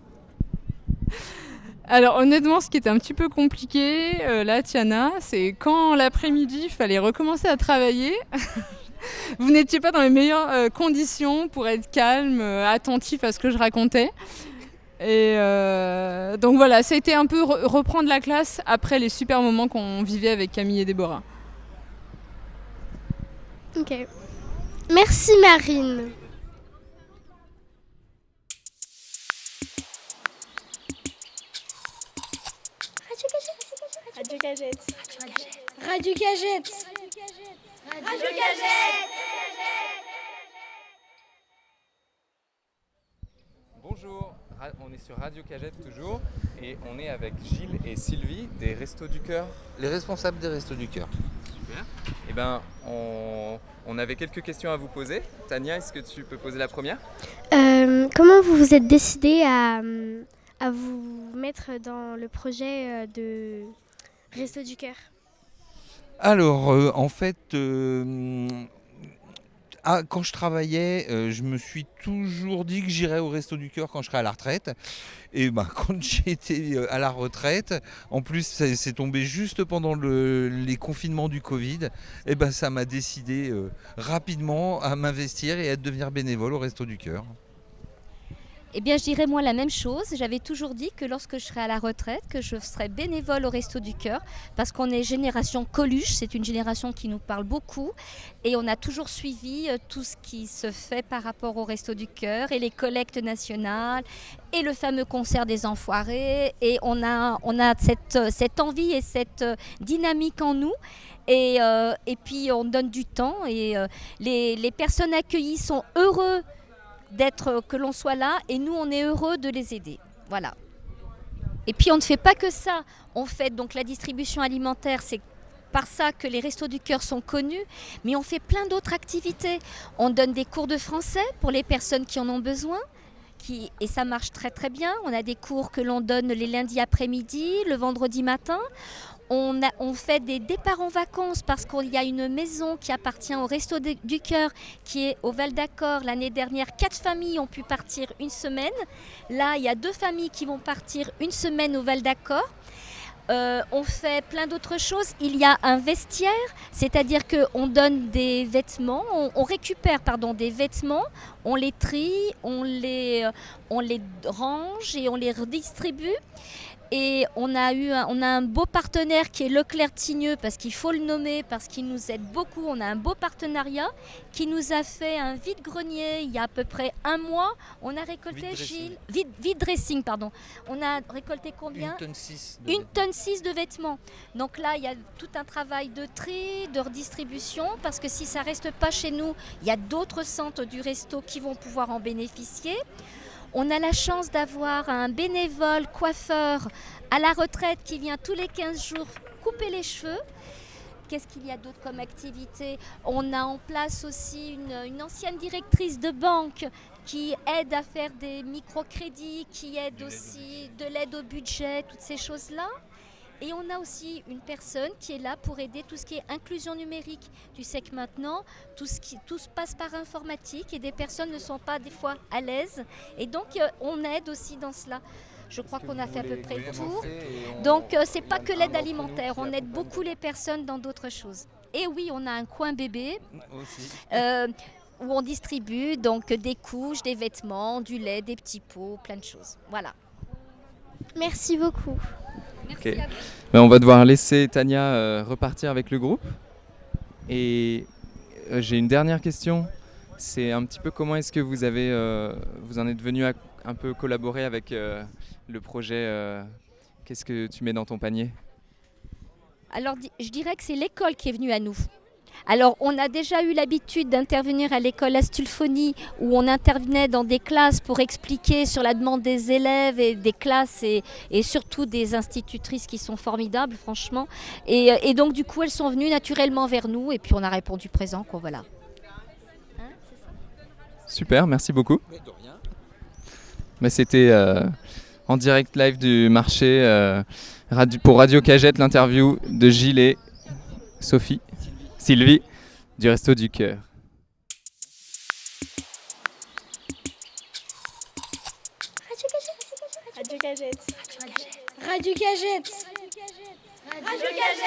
Alors honnêtement, ce qui était un petit peu compliqué, là, Tiana, c'est quand l'après-midi, il fallait recommencer à travailler. Vous n'étiez pas dans les meilleures conditions pour être calme, attentif à ce que je racontais. Et donc voilà, ça a été un peu reprendre la classe après les super moments qu'on vivait avec Camille et Déborah. Ok. Merci Marine. Radio Cagette. Radio Cagette. Radio Cagette. Bonjour, on est sur Radio Cagette toujours et on est avec Gilles et Sylvie des Restos du Cœur. Les responsables des Restos du Cœur. Super. Eh ben, on avait quelques questions à vous poser. Tania, est-ce que tu peux poser la première ? Comment vous vous êtes décidé à vous mettre dans le projet de Restos du Cœur ? Alors, en fait, quand je travaillais, je me suis toujours dit que j'irais au Resto du Cœur quand je serais à la retraite. Et quand j'ai été à la retraite, en plus c'est tombé juste pendant les confinements du Covid, et ça m'a décidé rapidement à m'investir et à devenir bénévole au Resto du Cœur. Eh bien, je dirais moi la même chose. J'avais toujours dit que lorsque je serais à la retraite, que je serais bénévole au Resto du Cœur, parce qu'on est génération Coluche, c'est une génération qui nous parle beaucoup, et on a toujours suivi tout ce qui se fait par rapport au Resto du Cœur, et les collectes nationales, et le fameux concert des Enfoirés, et on a cette envie et cette dynamique en nous. Et puis on donne du temps, et les personnes accueillies sont heureux que l'on soit là, et nous on est heureux de les aider. Voilà. Et puis on ne fait pas que ça, on fait donc la distribution alimentaire, c'est par ça que les Restos du Cœur sont connus, mais on fait plein d'autres activités. On donne des cours de français pour les personnes qui en ont besoin, et ça marche très très bien. On a des cours que l'on donne les lundis après-midi, le vendredi matin. On fait des départs en vacances parce qu'il y a une maison qui appartient au Resto du Cœur qui est au Val d'Accord. L'année dernière, 4 familles ont pu partir une semaine. Là, il y a 2 familles qui vont partir une semaine au Val d'Accord. On fait plein d'autres choses. Il y a un vestiaire, c'est-à-dire qu'on donne des vêtements, on récupère des vêtements, on les trie, on les range et on les redistribue. Et on a un beau partenaire qui est Leclerc-Tigneux, parce qu'il faut le nommer, parce qu'il nous aide beaucoup. On a un beau partenariat qui nous a fait un vide-grenier il y a à peu près 1 mois. On a récolté, Gilles, vide-dressing, pardon. On a récolté combien ? 1,6 tonne. 1,6 tonne de vêtements. Donc là, il y a tout un travail de tri, de redistribution, parce que si ça ne reste pas chez nous, il y a d'autres centres du resto qui vont pouvoir en bénéficier. On a la chance d'avoir un bénévole coiffeur à la retraite qui vient tous les 15 jours couper les cheveux. Qu'est-ce qu'il y a d'autre comme activité ? On a en place aussi une ancienne directrice de banque qui aide à faire des microcrédits, qui aide aussi de l'aide au budget, toutes ces choses-là. Et on a aussi une personne qui est là pour aider tout ce qui est inclusion numérique. Tu sais que maintenant, tout se passe par informatique et des personnes ne sont pas des fois à l'aise. Et donc, on aide aussi dans cela. Je crois qu'on a fait à peu près le tour. Donc, c'est pas que l'aide alimentaire. On aide beaucoup les personnes dans d'autres choses. Et oui, on a un coin bébé où on distribue donc des couches, des vêtements, du lait, des petits pots, plein de choses. Voilà. Merci beaucoup. Ok. Ben, on va devoir laisser Tania repartir avec le groupe. Et j'ai une dernière question. C'est un petit peu comment est-ce que vous en êtes venu à un peu collaborer avec le projet Qu'est-ce que tu mets dans ton panier? Alors, je dirais que c'est l'école qui est venue à nous. Alors, on a déjà eu l'habitude d'intervenir à l'école Astulphonie où on intervenait dans des classes pour expliquer sur la demande des élèves et des classes et surtout des institutrices qui sont formidables, franchement. Et donc, du coup, elles sont venues naturellement vers nous et puis on a répondu présent, quoi, voilà. Super, merci beaucoup. Mais c'était en direct live du marché pour Radio Cagette, l'interview de Gilles et Sylvie du Resto du Cœur. Radio Cagette. Radio Cagette. Radio Cagette.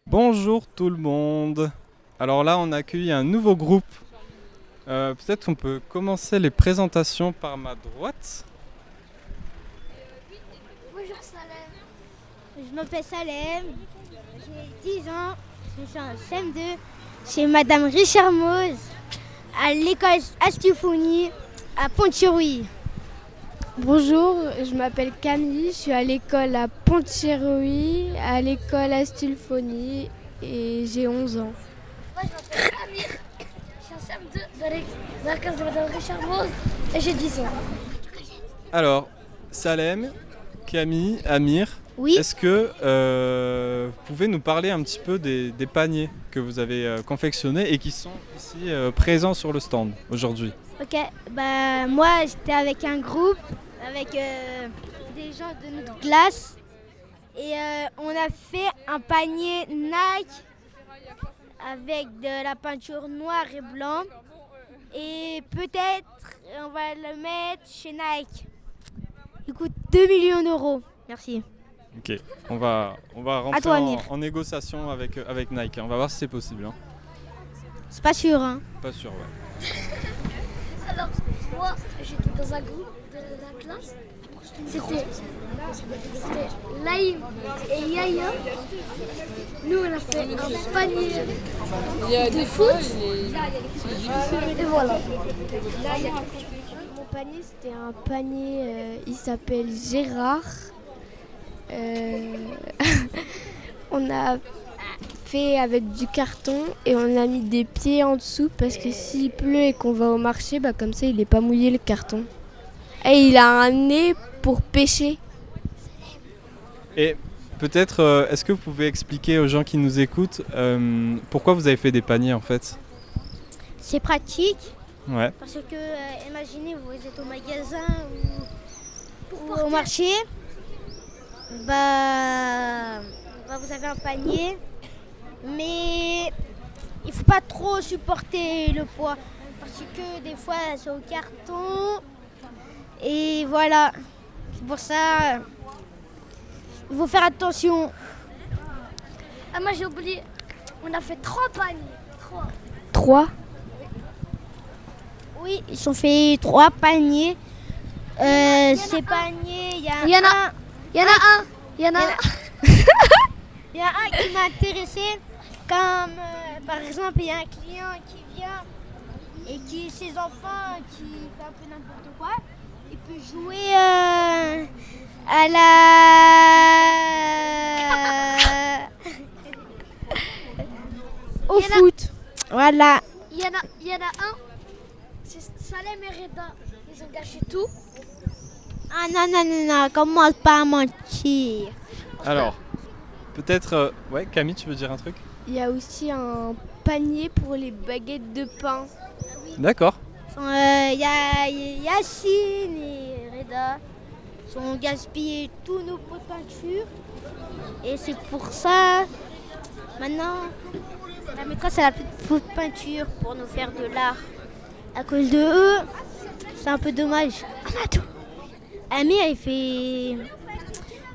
Bonjour tout le monde. Alors là, on accueille un nouveau groupe. Peut-être on peut commencer les présentations par ma droite. Bonjour Salem. Je m'appelle Salem. J'ai 10 ans. Je suis en CM2 chez Madame Richard Mose à l'école Astulphonie à Pont-de-Chérouille. Bonjour, je m'appelle Camille, je suis à l'école à Pont-de-Chérouille, à l'école Astulphonie et j'ai 11 ans. Moi je m'appelle Amir, je suis en CM2 dans la classe de Madame Richard Mose et j'ai 10 ans. Alors, Salem, Camille, Amir, oui. Est-ce que vous pouvez nous parler un petit peu des paniers que vous avez confectionnés et qui sont ici présents sur le stand aujourd'hui? Ok, bah moi j'étais avec un groupe, avec des gens de notre classe et on a fait un panier Nike avec de la peinture noire et blanc et peut-être on va le mettre chez Nike. Il coûte 2 millions d'euros. Merci. Ok, on va rentrer toi, Amir. en négociation avec Nike. On va voir si c'est possible. Hein. C'est pas sûr, hein. Pas sûr, ouais. Alors, moi, j'étais dans un groupe de la classe. C'était Laïm et Yaya. Nous, on a fait un panier de foot. Et voilà. Mon panier, c'était un panier, il s'appelle Gérard. On a fait avec du carton et on a mis des pieds en dessous parce que s'il pleut et qu'on va au marché, bah comme ça il n'est pas mouillé le carton. Et il a un nez pour pêcher. Et peut-être, est-ce que vous pouvez expliquer aux gens qui nous écoutent pourquoi vous avez fait des paniers en fait? C'est pratique. Ouais. Parce que, imaginez, vous êtes au magasin ou au marché. Bah, vous avez un panier, mais il faut pas trop supporter le poids parce que des fois c'est au carton et voilà. C'est pour ça il faut faire attention. Ah, moi j'ai oublié, on a fait 3 paniers. 3? Oui, ils ont fait 3 paniers. Ces paniers, il y en a un. Il y en a un qui m'a intéressé, comme par exemple il y a un client qui vient et qui ses enfants qui fait un peu n'importe quoi, il peut jouer à la au foot. Voilà. Il y en a un, c'est Salem et Reda, ils ont gâché tout. Ah non, commence pas à mentir. Alors, peut-être... ouais, Camille, tu veux dire un truc? Il y a aussi un panier pour les baguettes de pain. D'accord. Il y a Yacine et Reda qui ont gaspillé tous nos pots de peinture. Et c'est pour ça, maintenant, la maîtresse elle a plus de pots de peinture pour nous faire de l'art. À cause de eux, c'est un peu dommage. Amir,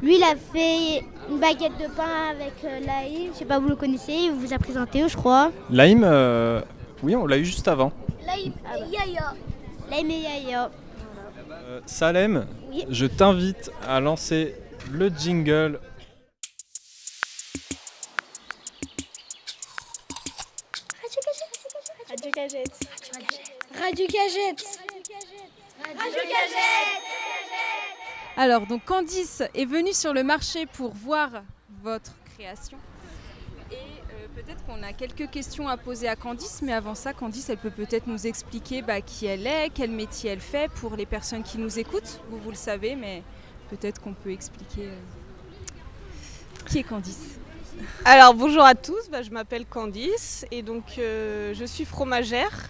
lui, il a fait une baguette de pain avec Laïm. Je sais pas, vous le connaissez, il vous a présenté, je crois. Laïm, oui, on l'a eu juste avant. Laïm et Yaya. Laïm et Yaya. Salem, Oui. je t'invite à lancer le jingle. Radio Cagette. Radio Cagette. Radio Cagette. Alors, donc Candice est venue sur le marché pour voir votre création. Et peut-être qu'on a quelques questions à poser à Candice, mais avant ça, Candice, elle peut peut-être nous expliquer qui elle est, quel métier elle fait pour les personnes qui nous écoutent. Vous le savez, mais peut-être qu'on peut expliquer qui est Candice. Alors bonjour à tous, je m'appelle Candice et donc je suis fromagère.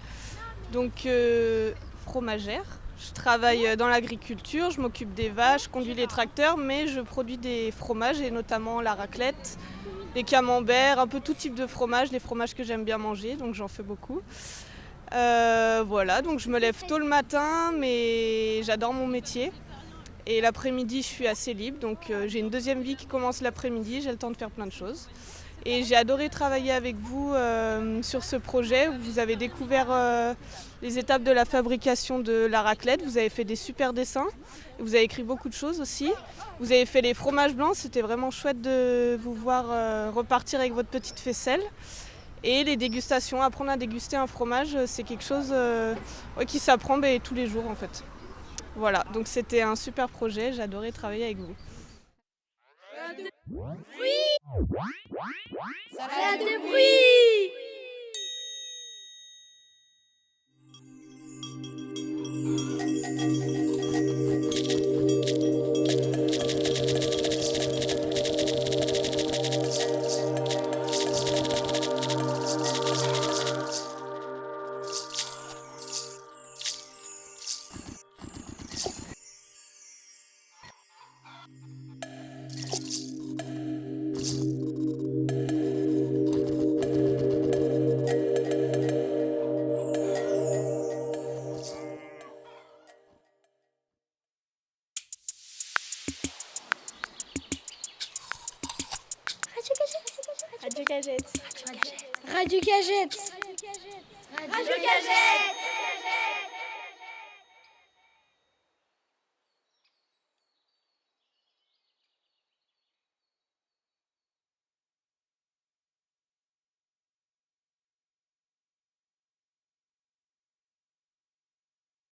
Fromagère, je travaille dans l'agriculture, je m'occupe des vaches, je conduis les tracteurs, mais je produis des fromages et notamment la raclette, les camemberts, un peu tout type de fromage, les fromages que j'aime bien manger, donc j'en fais beaucoup. Voilà, donc je me lève tôt le matin, mais j'adore mon métier. Et l'après-midi, je suis assez libre, donc j'ai une deuxième vie qui commence l'après-midi, j'ai le temps de faire plein de choses. Et j'ai adoré travailler avec vous sur ce projet où vous avez découvert les étapes de la fabrication de la raclette. Vous avez fait des super dessins, vous avez écrit beaucoup de choses aussi. Vous avez fait les fromages blancs, c'était vraiment chouette de vous voir repartir avec votre petite faisselle. Et les dégustations, apprendre à déguster un fromage, c'est quelque chose qui s'apprend tous les jours en fait. Voilà, donc c'était un super projet, j'ai adoré travailler avec vous. Salade de bruit. Radio Cagette. Radio Cagette. Radio Cagette.